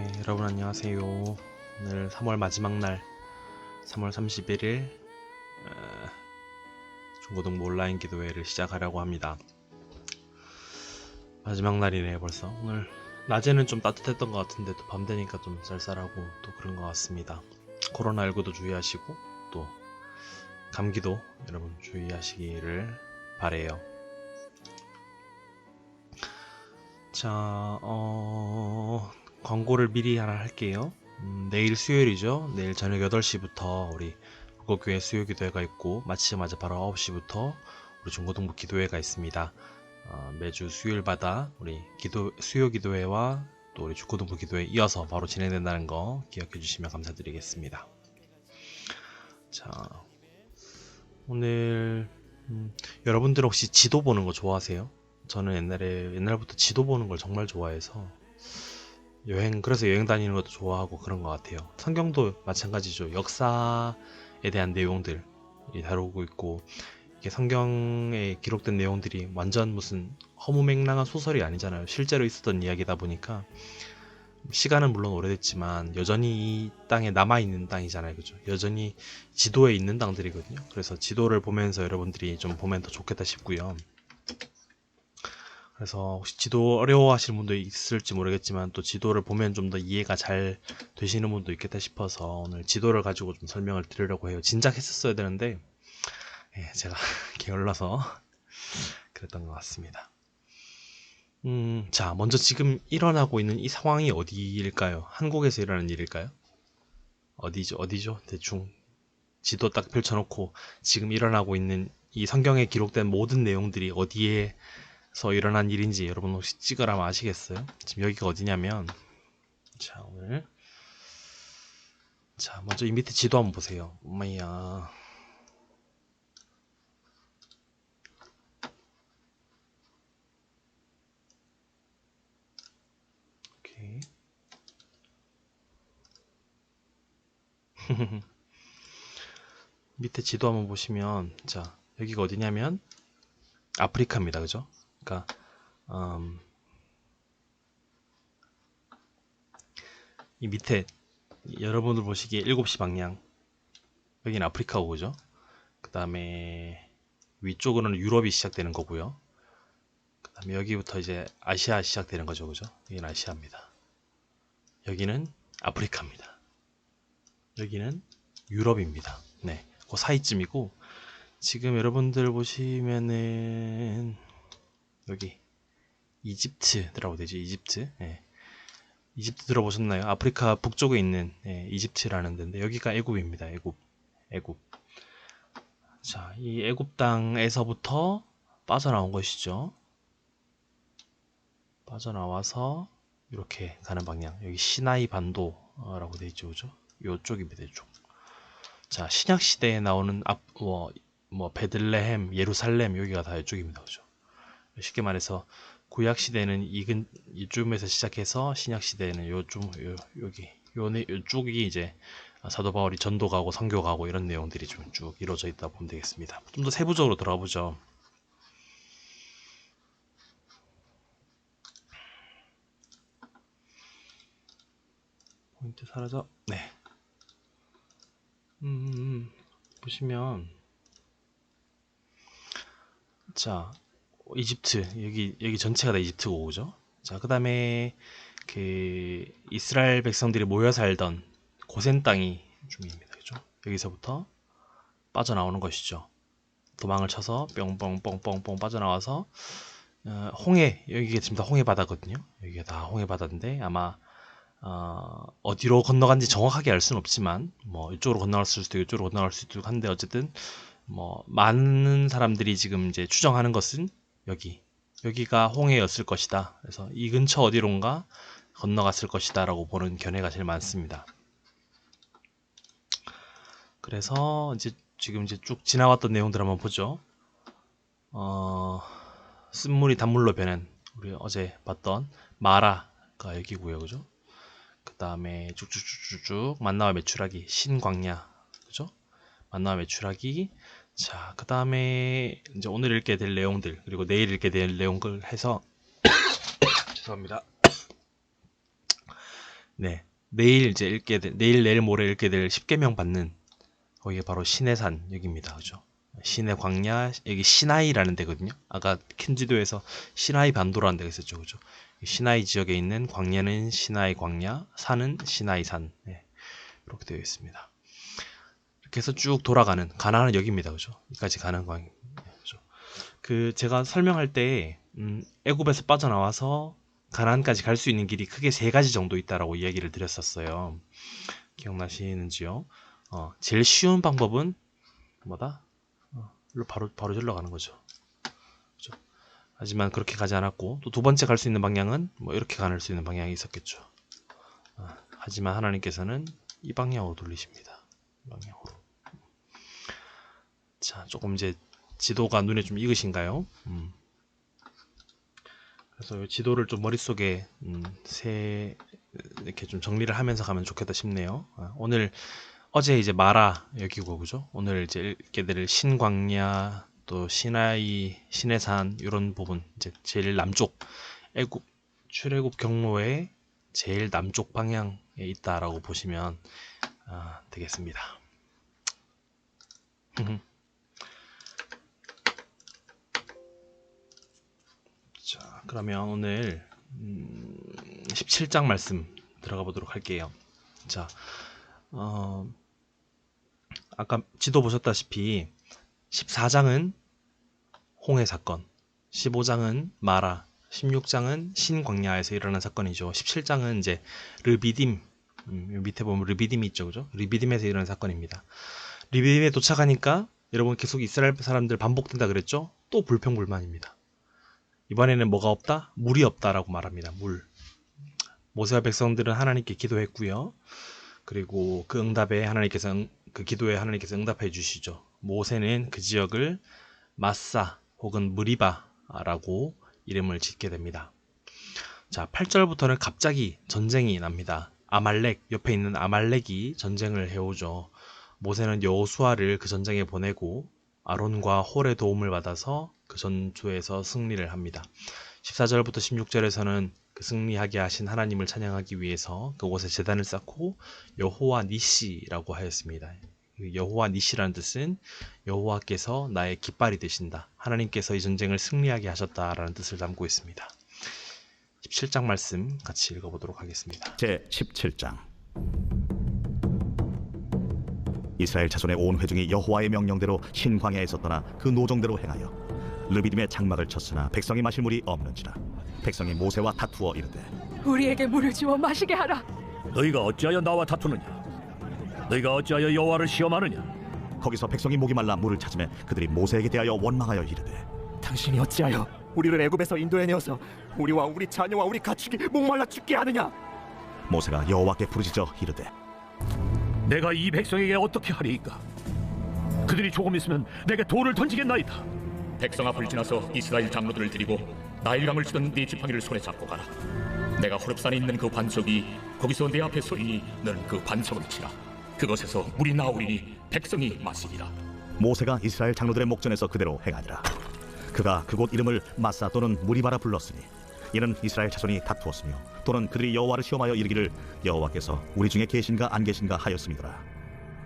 네, 여러분 안녕하세요. 오늘 3월 마지막 날, 3월 31일 중고등부 온라인 기도회를 시작하려고 합니다. 마지막 날이네 벌써. 오늘 낮에는 좀 따뜻했던 것 같은데 또 밤 되니까 좀 쌀쌀하고 또 그런 것 같습니다. 코로나19도 주의하시고 또 감기도 여러분 주의하시기를 바래요. 자, 광고를 미리 하나 할게요. 내일 수요일이죠. 내일 저녁 8시부터 우리 국어교회 수요기도회가 있고 마치자마자 바로 9시부터 우리 중고등부 기도회가 있습니다. 매주 수요일마다 우리 수요기도회와 또 우리 중고등부 기도회 이어서 바로 진행된다는 거 기억해 주시면 감사드리겠습니다. 자, 오늘 여러분들 혹시 지도 보는 거 좋아하세요? 저는 옛날부터 지도 보는 걸 정말 좋아해서 그래서 여행 다니는 것도 좋아하고 그런 것 같아요. 성경도 마찬가지죠. 역사에 대한 내용들이 다루고 있고, 이게 성경에 기록된 내용들이 완전 무슨 허무맹랑한 소설이 아니잖아요. 실제로 있었던 이야기다 보니까, 시간은 물론 오래됐지만, 여전히 이 땅에 남아있는 땅이잖아요. 그죠? 여전히 지도에 있는 땅들이거든요. 그래서 지도를 보면서 여러분들이 좀 보면 더 좋겠다 싶고요. 그래서 혹시 지도 어려워하시는 분도 있을지 모르겠지만 또 지도를 보면 좀 더 이해가 잘 되시는 분도 있겠다 싶어서 오늘 지도를 가지고 좀 설명을 드리려고 해요. 진작 했었어야 되는데 제가 게을러서 그랬던 것 같습니다. 자, 먼저 지금 일어나고 있는 이 상황이 어디일까요? 한국에서 일어나는 일일까요? 어디죠? 대충 지도 딱 펼쳐놓고 지금 일어나고 있는 이 성경에 기록된 모든 내용들이 어디에서 일어난 일인지 여러분 혹시 찍으라면 아시겠어요? 지금 여기가 어디냐면 자 먼저 이 밑에 지도 한번 보세요. 엄마야. 오케이. 밑에 지도 한번 보시면 자 여기가 어디냐면 아프리카입니다. 그죠? 그러니까 이 밑에 여러분들 보시기에 7시 방향 여기는 아프리카고 그죠? 그 다음에 위쪽으로는 유럽이 시작되는 거고요. 그 다음에 여기부터 이제 아시아 시작되는 거죠. 그죠? 여기는 아시아입니다. 여기는 아프리카입니다. 여기는 유럽입니다. 네, 그 사이쯤이고 지금 여러분들 보시면은 여기 이집트라고 되죠. 이집트. 네. 이집트 들어보셨나요? 아프리카 북쪽에 있는 이집트라는 데인데 여기가 애굽입니다. 애굽. 자, 이 애굽 땅에서부터 빠져나온 것이죠. 빠져나와서 이렇게 가는 방향. 여기 시나이 반도라고 되어 있죠. 그죠? 요쪽입니다. 이쪽. 자, 신약 시대에 나오는 베들레헴, 예루살렘 여기가 다 이쪽입니다. 그죠? 쉽게 말해서 구약 시대는 이쯤에서 시작해서 신약 시대는 요쪽이 이제 사도 바울이 전도 가고 선교 가고 이런 내용들이 좀 쭉 이루어져 있다 보면 되겠습니다. 좀 더 세부적으로 들어가 보죠. 포인트 사라져. 네. 보시면 자 이집트 여기 전체가 다 이집트고 그죠? 자 그다음에 그 이스라엘 백성들이 모여 살던 고센 땅이 중입니다. 그죠? 여기서부터 빠져나오는 것이죠. 도망을 쳐서 뿅뿅뿅뿅뿅 빠져나와서 여기가 지금 다 홍해 바다거든요. 여기가 다 홍해 바다인데 아마 어디로 건너간지 정확하게 알 수는 없지만 뭐 이쪽으로 건너갈 수도 있고 이쪽으로 건너갈 수도 있고 한데 어쨌든 뭐 많은 사람들이 지금 이제 추정하는 것은 여기가 홍해였을 것이다. 그래서 이 근처 어디론가 건너갔을 것이다라고 보는 견해가 제일 많습니다. 그래서 지금 쭉 지나왔던 내용들 한번 보죠. 쓴물이 단물로 변한 우리 어제 봤던 마라가 여기고요, 그죠? 그 다음에 쭉쭉쭉쭉 만나와 메추라기 신광야, 그죠? 만나와 메추라기. 자, 그 다음에 이제 오늘 읽게 될 내용들 그리고 내일 읽게 될 내용들 해서 죄송합니다. 네, 내일 이제 읽게 될, 내일 모레 읽게 될 십계명 받는 거기가 바로 시내산 여기입니다. 그죠? 시내 광야 여기 시나이라는 데거든요. 아까 큰 지도에서 시나이 반도라는 데가 있었죠. 그죠? 시나이 지역에 있는 광야는 시나이 광야, 산은 시나이 산. 네, 이렇게 되어 있습니다. 이렇게 해서 쭉 돌아가는 가나안은 여기입니다. 그죠? 여기까지 가는 광야. 그죠? 그 제가 설명할 때 애굽에서 빠져나와서 가나안까지 갈 수 있는 길이 크게 세 가지 정도 있다라고 이야기를 드렸었어요. 기억나시는지요? 제일 쉬운 방법은 뭐다? 일로 바로 절로 가는 거죠. 그죠? 하지만 그렇게 가지 않았고 또 두 번째 갈 수 있는 방향은 뭐 이렇게 갈 수 있는 방향이 있었겠죠. 하지만 하나님께서는 이 방향으로 돌리십니다. 이 방향으로. 자, 조금 이제 지도가 눈에 좀 익으신가요? 그래서 이 지도를 좀 머릿속에 이렇게 좀 정리를 하면서 가면 좋겠다 싶네요. 어제 이제 마라 여기고 그죠? 오늘 이제 읽게 될 신광야 또 시나이 시내산 이런 부분 이제 제일 남쪽 출애굽 경로의 제일 남쪽 방향에 있다라고 보시면 되겠습니다. 자, 그러면 오늘 17장 말씀 들어가 보도록 할게요. 자, 아까 지도 보셨다시피 14장은 홍해 사건, 15장은 마라, 16장은 신광야에서 일어난 사건이죠. 17장은 이제 르비딤, 밑에 보면 르비딤이 있죠, 그죠? 르비딤에서 일어난 사건입니다. 르비딤에 도착하니까 여러분 계속 이스라엘 사람들 반복된다 그랬죠? 또 불평불만입니다. 이번에는 뭐가 없다? 물이 없다라고 말합니다. 물. 모세와 백성들은 하나님께 기도했고요. 그리고 그 응답에 그 기도에 하나님께서 응답해 주시죠. 모세는 그 지역을 마사 혹은 무리바라고 이름을 짓게 됩니다. 자, 8절부터는 갑자기 전쟁이 납니다. 아말렉, 옆에 있는 아말렉이 전쟁을 해오죠. 모세는 여호수아를 그 전쟁에 보내고 아론과 홀의 도움을 받아서 그 전투에서 승리를 합니다. 14절부터 16절에서는 그 승리하게 하신 하나님을 찬양하기 위해서 그곳에 제단을 쌓고 여호와 니시라고 하였습니다. 여호와 니시라는 뜻은 여호와께서 나의 깃발이 되신다. 하나님께서 이 전쟁을 승리하게 하셨다라는 뜻을 담고 있습니다. 17장 말씀 같이 읽어보도록 하겠습니다. 제 17장. 이스라엘 자손의 온 회중이 여호와의 명령대로 신광야에서 떠나 그 노정대로 행하여 르비딤의 장막을 쳤으나 백성이 마실 물이 없는지라. 백성이 모세와 다투어 이르되 우리에게 물을 주어 마시게 하라. 너희가 어찌하여 나와 다투느냐? 너희가 어찌하여 여호와를 시험하느냐? 거기서 백성이 목이 말라 물을 찾으매 그들이 모세에게 대하여 원망하여 이르되 당신이 어찌하여 우리를 애굽에서 인도해내어서 우리와 우리 자녀와 우리 가축이 목말라 죽게 하느냐? 모세가 여호와께 부르짖어 이르되 내가 이 백성에게 어떻게 하리이까? 그들이 조금 있으면 내게 돌을 던지겠나이다. 백성 앞을 지나서 이스라엘 장로들을 데리고 나일강을 치던 네 지팡이를 손에 잡고 가라. 내가 호렙산에 있는 그 반석이 거기서 내 앞에 서리니 너는 그 반석을 치라. 그것에서 물이 나오리니 백성이 마시리라. 모세가 이스라엘 장로들의 목전에서 그대로 행하니라. 그가 그곳 이름을 마사 또는 무리바라 불렀으니 이는 이스라엘 자손이 다투었으며 또는 그들이 여호와를 시험하여 이르기를 여호와께서 우리 중에 계신가 안 계신가 하였음이더라.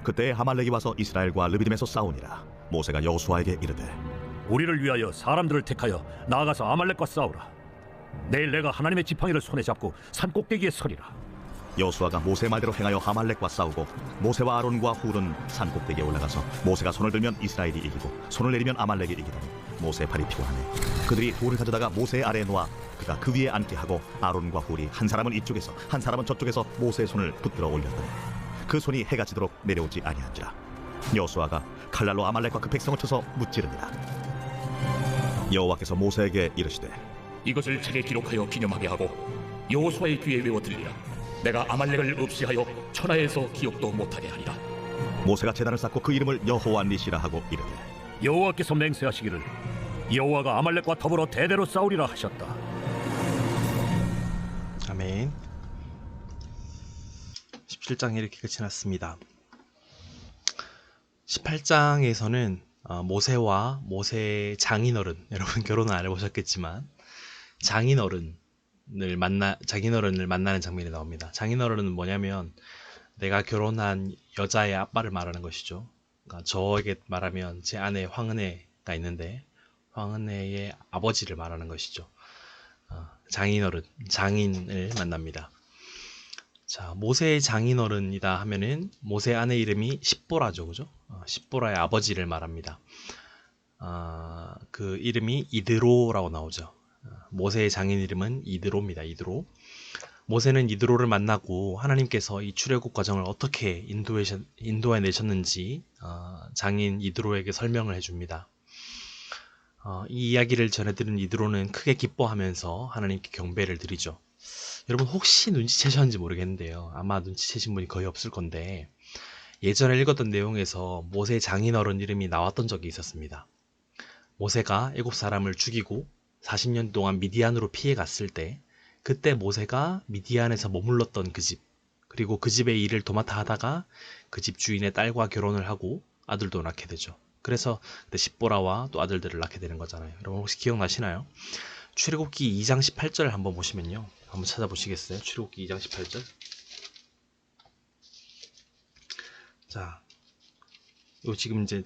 그때 아말렉이 와서 이스라엘과 르비딤에서 싸우니라. 모세가 여호수아에게 이르되 우리를 위하여 사람들을 택하여 나아가서 아말렉과 싸우라. 내일 내가 하나님의 지팡이를 손에 잡고 산 꼭대기에 서리라. 여호수아가 모세 말대로 행하여 아말렉과 싸우고 모세와 아론과 훌은 산 꼭대기에 올라가서 모세가 손을 들면 이스라엘이 이기고 손을 내리면 아말렉이 이기더니 모세의 팔이 피곤하네. 그들이 돌을 가져다가 모세의 아래에 놓아 그가 그 위에 앉게 하고 아론과 훌이 한 사람은 이쪽에서 한 사람은 저쪽에서 모세의 손을 붙들어 올렸더니 그 손이 해가 지도록 내려오지 아니한지라. 여호수아가 칼날로 아말렉과 그 백성을 쳐서 무찌르니라. 여호와께서 모세에게 이르시되 이것을 책에 기록하여 기념하게 하고 여호수아의 귀에 외워 들리라. 내가 아말렉을 없이하여 천하에서 기억도 못하게 하리라. 모세가 제단을 쌓고 그 이름을 여호와 니시라 하고 이르되 여호와께서 맹세하시기를 여호와가 아말렉과 더불어 대대로 싸우리라 하셨다. 아멘. 17장 이렇게 끝이 났습니다. 18장에서는 모세와 모세의 장인어른, 여러분 결혼은 안 해보셨겠지만 장인어른, 장인어른을 만나는 장면이 나옵니다. 장인어른은 뭐냐면 내가 결혼한 여자의 아빠를 말하는 것이죠. 그러니까 저에게 말하면 제 아내 황은혜가 있는데 황은혜의 아버지를 말하는 것이죠. 장인어른, 장인을 만납니다. 자, 모세의 장인어른이다 하면은 모세 아내 이름이 십보라죠, 그죠? 십보라의 아버지를 말합니다. 그 이름이 이드로라고 나오죠. 모세의 장인 이름은 이드로입니다. 이드로. 모세는 이드로를 만나고 하나님께서 이 출애굽 과정을 어떻게 인도해 내셨는지 장인 이드로에게 설명을 해줍니다. 이 이야기를 전해들은 이드로는 크게 기뻐하면서 하나님께 경배를 드리죠. 여러분 혹시 눈치채셨는지 모르겠는데요. 아마 눈치채신 분이 거의 없을 건데 예전에 읽었던 내용에서 모세 장인어른 이름이 나왔던 적이 있었습니다. 모세가 애굽 사람을 죽이고 40년 동안 미디안으로 피해 갔을 때 그때 모세가 미디안에서 머물렀던 그 집, 그리고 그 집의 일을 도맡아 하다가 그 집 주인의 딸과 결혼을 하고 아들도 낳게 되죠. 그래서 그때 십보라와 또 아들들을 낳게 되는 거잖아요. 여러분 혹시 기억나시나요? 출애굽기 2장 18절 한번 보시면요. 한번 찾아보시겠어요? 출애굽기 2장 18절. 자, 요 지금 이제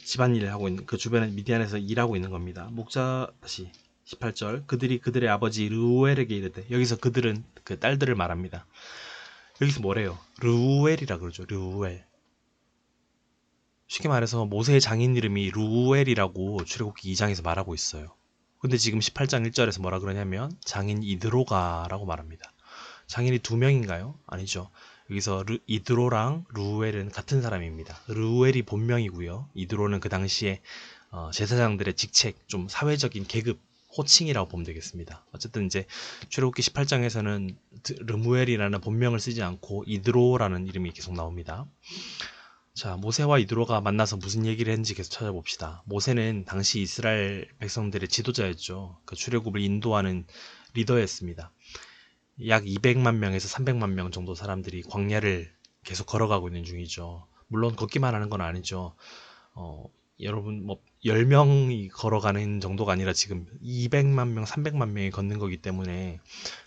집안일을 하고 있는 그 주변에 미디안에서 일하고 있는 겁니다. 목자 다시 18절. 그들이 그들의 아버지 르우엘에게 이르되, 여기서 그들은 그 딸들을 말합니다. 여기서 뭐래요? 르우엘이라 그러죠. 르우엘. 쉽게 말해서 모세의 장인 이름이 르우엘이라고 출애굽기 2장에서 말하고 있어요. 근데 지금 18장 1절에서 뭐라 그러냐면 장인 이드로가라고 말합니다. 장인이 2명인가요? 아니죠. 여기서 이드로랑 르우엘은 같은 사람입니다. 르우엘이 본명이고요. 이드로는 그 당시에 제사장들의 직책, 좀 사회적인 계급, 호칭이라고 보면 되겠습니다. 어쨌든 이제 출애굽기 18장에서는 르무엘이라는 본명을 쓰지 않고 이드로라는 이름이 계속 나옵니다. 자, 모세와 이드로가 만나서 무슨 얘기를 했는지 계속 찾아봅시다. 모세는 당시 이스라엘 백성들의 지도자였죠. 그 출애굽을 인도하는 리더였습니다. 약 200만 명에서 300만 명 정도 사람들이 광야를 계속 걸어가고 있는 중이죠. 물론 걷기만 하는 건 아니죠. 여러분 뭐 10명이 걸어가는 정도가 아니라 지금 200만 명, 300만 명이 걷는 거기 때문에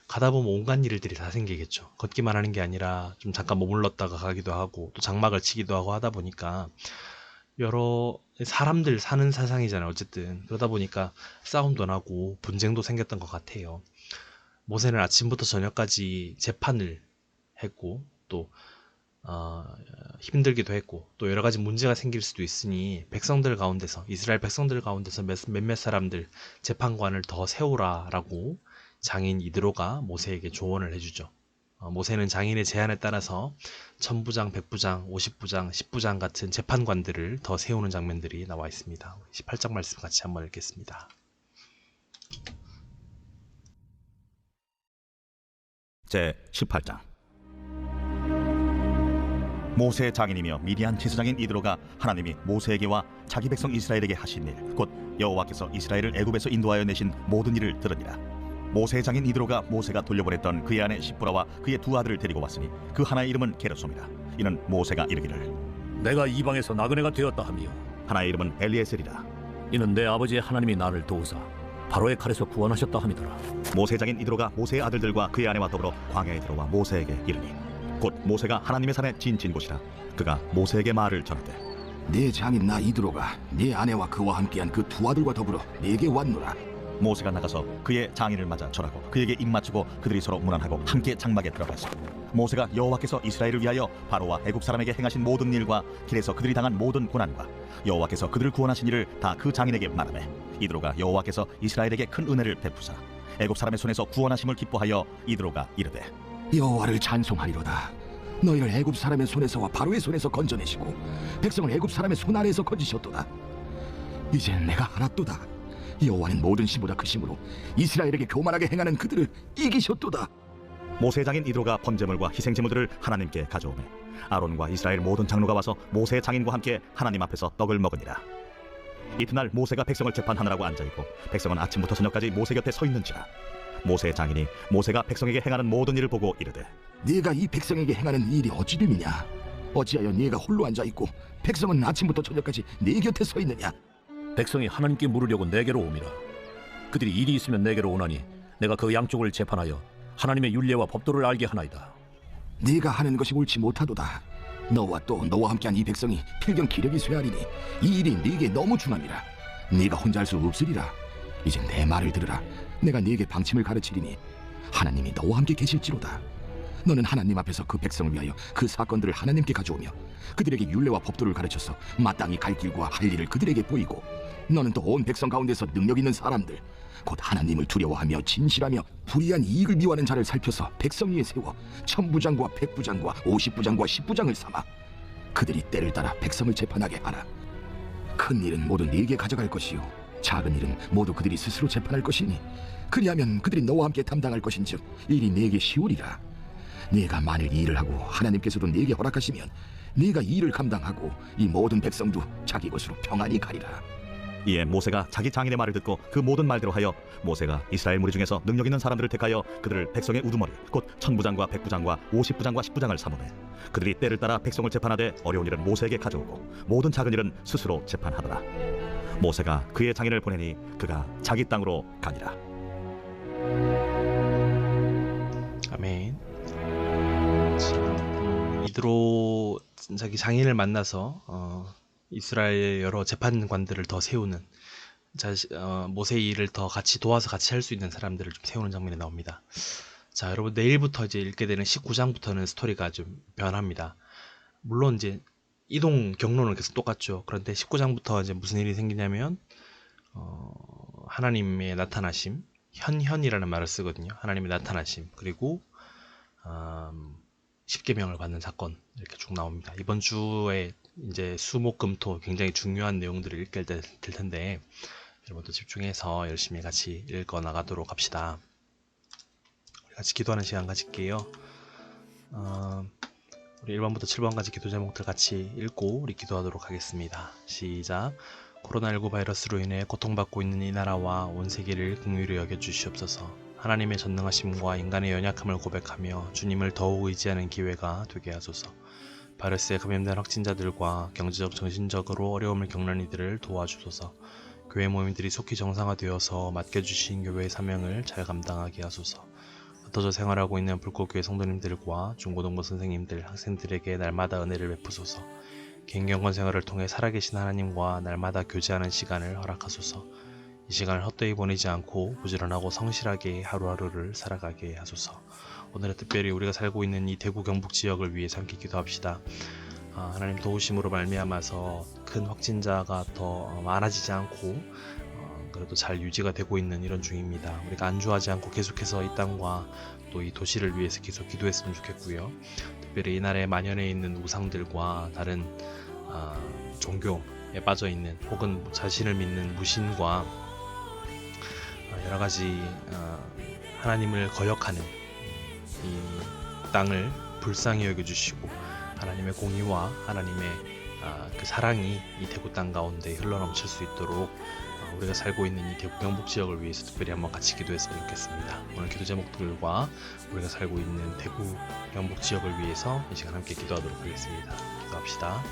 가다 보면 온갖 일들이 다 생기겠죠. 걷기만 하는 게 아니라 좀 잠깐 머물렀다가 가기도 하고 또 장막을 치기도 하고 하다 보니까 여러 사람들 사는 세상이잖아요. 어쨌든 그러다 보니까 싸움도 나고 분쟁도 생겼던 것 같아요. 모세는 아침부터 저녁까지 재판을 했고 또 힘들기도 했고 또 여러 가지 문제가 생길 수도 있으니 백성들 가운데서 이스라엘 백성들 가운데서 몇몇 사람들 재판관을 더 세우라라고 장인 이드로가 모세에게 조언을 해주죠. 모세는 장인의 제안에 따라서 1000부장, 100부장, 50부장, 10부장 같은 재판관들을 더 세우는 장면들이 나와 있습니다. 18장 말씀 같이 한번 읽겠습니다. 제 18장. 모세의 장인이며 미디안 제사장인 이드로가 하나님이 모세에게와 자기 백성 이스라엘에게 하신 일, 곧 여호와께서 이스라엘을 애굽에서 인도하여 내신 모든 일을 들으니라. 모세의 장인 이드로가 모세가 돌려보냈던 그의 아내 십보라와 그의 2 아들을 데리고 왔으니 그 하나의 이름은 게르솜이라. 이는 모세가 이르기를 내가 이방에서 나그네가 되었다 하며 하나의 이름은 엘리에셀이라. 이는 내 아버지 하나님이 나를 도우사 바로의 칼에서 구원하셨다 함이더라. 모세의 장인 이드로가 모세의 아들들과 그의 아내와 더불어 광야에 들어와 모세에게 이르니 곧 모세가 하나님의 산에 지친 곳이라. 그가 모세에게 말을 전하되 네 장인 나 이드로가 네 아내와 그와 함께한 그 2 아들과 더불어 네게 왔노라. 모세가 나가서 그의 장인을 맞아 절하고 그에게 입맞추고 그들이 서로 문안하고 함께 장막에 들어가서 모세가 여호와께서 이스라엘을 위하여 바로와 애굽 사람에게 행하신 모든 일과 길에서 그들이 당한 모든 고난과 여호와께서 그들을 구원하신 일을 다 그 장인에게 말하매 이드로가 여호와께서 이스라엘에게 큰 은혜를 베푸사 애굽 사람의 손에서 구원하심을 기뻐하여 이드로가 이르되 여호와를 찬송하리로다. 너희를 애굽 사람의 손에서와 바로의 손에서 건져내시고 백성을 애굽 사람의 손 아래에서 건지셨도다. 이제 내가 알았도다. 여호와는 모든 신보다 크심으로 이스라엘에게 교만하게 행하는 그들을 이기셨도다. 모세의 장인 이드로가 번제물과 희생제물들을 하나님께 가져오매 아론과 이스라엘 모든 장로가 와서 모세의 장인과 함께 하나님 앞에서 떡을 먹으니라. 이튿날 모세가 백성을 재판하느라고 앉아있고 백성은 아침부터 저녁까지 모세 곁에 서 있는지라. 모세의 장인이 모세가 백성에게 행하는 모든 일을 보고 이르되 네가 이 백성에게 행하는 일이 어찌됨이냐? 어찌하여 네가 홀로 앉아있고 백성은 아침부터 저녁까지 네 곁에 서 있느냐? 백성이 하나님께 물으려고 내게로 오미라. 그들이 일이 있으면 내게로 오나니 내가 그 양쪽을 재판하여 하나님의 율례와 법도를 알게 하나이다. 네가 하는 것이 옳지 못하도다. 너와 또 너와 함께한 이 백성이 필경 기력이 쇠하리니 이 일이 네게 너무 중함이라. 네가 혼자 할 수 없으리라. 이제 내 말을 들으라. 내가 네게 방침을 가르치리니 하나님이 너와 함께 계실지로다. 너는 하나님 앞에서 그 백성을 위하여 그 사건들을 하나님께 가져오며 그들에게 율례와 법도를 가르쳐서 마땅히 갈 길과 할 일을 그들에게 보이고, 너는 또 온 백성 가운데서 능력 있는 사람들 곧 하나님을 두려워하며 진실하며 불의한 이익을 미워하는 자를 살펴서 백성 위에 세워 천부장과 백부장과 50부장과 10부장을 삼아 그들이 때를 따라 백성을 재판하게 하라. 큰 일은 모두 네게 가져갈 것이요 작은 일은 모두 그들이 스스로 재판할 것이니 그리하면 그들이 너와 함께 담당할 것인즉 일이 네게 쉬우리라. 네가 만일 이 일을 하고 하나님께서도 네게 허락하시면 네가 이 일을 감당하고 이 모든 백성도 자기 것으로 평안히 가리라. 이에 모세가 자기 장인의 말을 듣고 그 모든 말대로 하여 모세가 이스라엘 무리 중에서 능력 있는 사람들을 택하여 그들을 백성의 우두머리 곧 천부장과 백부장과 50부장과 10부장을 삼으매 그들이 때를 따라 백성을 재판하되 어려운 일은 모세에게 가져오고 모든 작은 일은 스스로 재판하더라. 모세가 그의 장인을 보내니 그가 자기 땅으로 가니라. 아멘. 이드로 자기 장인을 만나서 이스라엘 여러 재판관들을 더 세우는 모세의 일을 더 같이 도와서 같이 할 수 있는 사람들을 좀 세우는 장면이 나옵니다. 자, 여러분 내일부터 이제 읽게 되는 19장부터는 스토리가 좀 변합니다. 물론 이제 이동 경로는 계속 똑같죠. 그런데 19장부터 이제 무슨 일이 생기냐면 하나님의 나타나심, 현현이라는 말을 쓰거든요. 하나님의 나타나심, 그리고 십계명을 받는 사건 이렇게 쭉 나옵니다. 이번 주에 이제 수목금토 굉장히 중요한 내용들을 읽게 될 텐데 여러분도 집중해서 열심히 같이 읽어 나가도록 합시다. 우리 같이 기도하는 시간 가질게요. 우리 1번부터 7번까지 기도 제목들 같이 읽고 우리 기도하도록 하겠습니다. 시작. 코로나19 바이러스로 인해 고통받고 있는 이 나라와 온 세계를 긍휼히 여겨 주시옵소서. 하나님의 전능하심과 인간의 연약함을 고백하며 주님을 더욱 의지하는 기회가 되게 하소서. 바이러스에 감염된 확진자들과 경제적, 정신적으로 어려움을 겪는 이들을 도와주소서. 교회 모임들이 속히 정상화되어서 맡겨주신 교회의 사명을 잘 감당하게 하소서. 흩어져 생활하고 있는 불꽃교회 성도님들과 중고등부 선생님들, 학생들에게 날마다 은혜를 베푸소서. 개인경건 생활을 통해 살아계신 하나님과 날마다 교제하는 시간을 허락하소서. 이 시간을 헛되이 보내지 않고 부지런하고 성실하게 하루하루를 살아가게 하소서. 오늘은 특별히 우리가 살고 있는 이 대구 경북 지역을 위해 함께 기도합시다. 하나님 도우심으로 말미암아서 큰 확진자가 더 많아지지 않고 그래도 잘 유지가 되고 있는 이런 중입니다. 우리가 안주하지 않고 계속해서 이 땅과 또 이 도시를 위해서 계속 기도했으면 좋겠고요. 특별히 이날에 만연해 있는 우상들과 다른 종교에 빠져 있는 혹은 자신을 믿는 무신과 여러 가지 하나님을 거역하는 이 땅을 불쌍히 여겨주시고 하나님의 공의와 하나님의 그 사랑이 이 대구 땅 가운데 흘러넘칠 수 있도록 우리가 살고 있는 이 대구 경북 지역을 위해서 특별히 한번 같이 기도했으면 좋겠습니다. 오늘 기도 제목들과 우리가 살고 있는 대구 경북 지역을 위해서 이 시간 함께 기도하도록 하겠습니다. 기도합시다.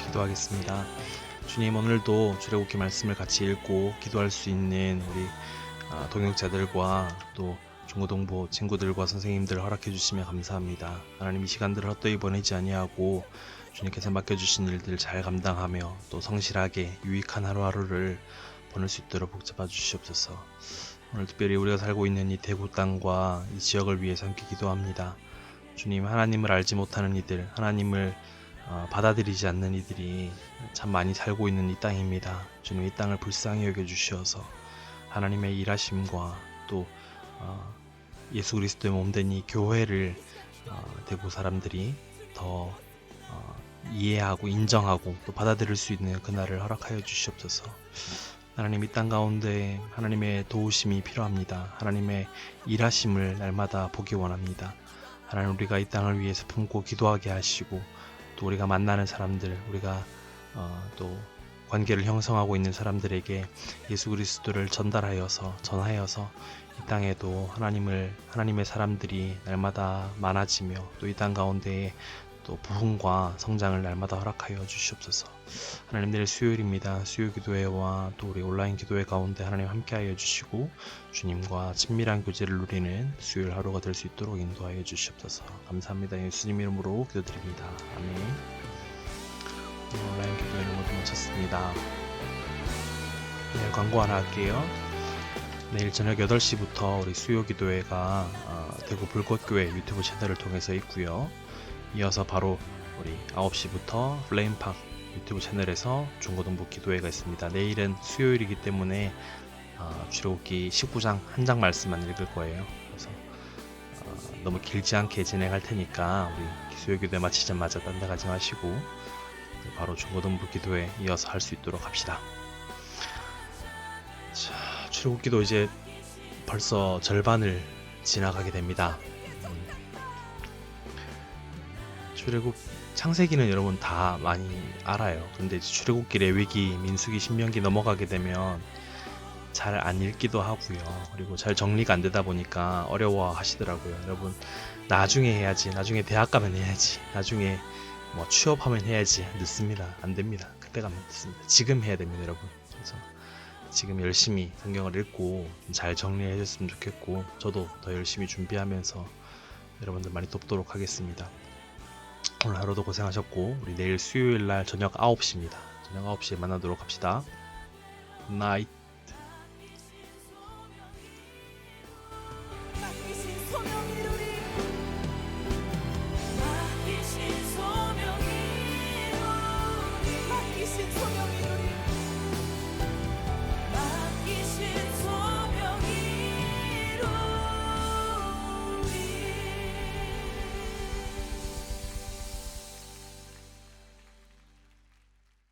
기도하겠습니다. 주님, 오늘도 출애굽기 말씀을 같이 읽고 기도할 수 있는 우리 동역자들과 또 중고등부 친구들과 선생님들 허락해 주시면 감사합니다. 하나님, 이 시간들을 헛되이 보내지 아니하고 주님께서 맡겨주신 일들을 잘 감당하며 또 성실하게 유익한 하루하루를 보낼 수 있도록 복잡해 주시옵소서. 오늘 특별히 우리가 살고 있는 이 대구 땅과 이 지역을 위해서 함께 기도합니다. 주님, 하나님을 알지 못하는 이들, 하나님을 받아들이지 않는 이들이 참 많이 살고 있는 이 땅입니다. 주님, 이 땅을 불쌍히 여겨주시어서 하나님의 일하심과 또 예수 그리스도의 몸된 이 교회를 대구 사람들이 더 이해하고 인정하고 또 받아들일 수 있는 그날을 허락하여 주시옵소서. 하나님, 이 땅 가운데 하나님의 도우심이 필요합니다. 하나님의 일하심을 날마다 보기 원합니다. 하나님, 우리가 이 땅을 위해서 품고 기도하게 하시고 또 우리가 만나는 사람들, 우리가 또 관계를 형성하고 있는 사람들에게 예수 그리스도를 전하여서 이 땅에도 하나님의 사람들이 날마다 많아지며 또 이 땅 가운데에 또 부흥과 성장을 날마다 허락하여 주시옵소서. 하나님, 내일 수요일입니다. 수요 기도회와 또 우리 온라인 기도회 가운데 하나님 함께하여 주시고 주님과 친밀한 교제를 누리는 수요일 하루가 될 수 있도록 인도하여 주시옵소서. 감사합니다. 예수님 이름으로 기도드립니다. 아멘. 온라인 기도회는 모두 마쳤습니다. 내일 광고 하나 할게요. 내일 저녁 8시부터 우리 수요 기도회가 대구 불꽃교회 유튜브 채널을 통해서 있고요. 이어서 바로 우리 9시부터 플레임팍 유튜브 채널에서 중고등부 기도회가 있습니다. 내일은 수요일이기 때문에 출애굽기 19장 한 장 말씀만 읽을 거예요. 그래서 너무 길지 않게 진행할 테니까 우리 수요 기도회 마치자마자 딴 데 가지 마시고 바로 중고등부 기도회 이어서 할 수 있도록 합시다. 자, 출애굽기도 이제 벌써 절반을 지나가게 됩니다. 출애굽 창세기는 여러분 다 많이 알아요. 근데 이제 출애굽기, 레위기, 민수기, 신명기 넘어가게 되면 잘 안 읽기도 하고요. 그리고 잘 정리가 안 되다 보니까 어려워 하시더라고요. 여러분, 나중에 해야지, 나중에 대학 가면 해야지, 나중에 뭐 취업하면 해야지. 늦습니다. 안 됩니다. 그때 가면 늦습니다. 지금 해야 됩니다, 여러분. 그래서 지금 열심히 성경을 읽고 잘 정리해 줬으면 좋겠고, 저도 더 열심히 준비하면서 여러분들 많이 돕도록 하겠습니다. 오늘 하루도 고생하셨고, 우리 내일 수요일 날 저녁 9시입니다. 저녁 9시에 만나도록 합시다. 굿나잇.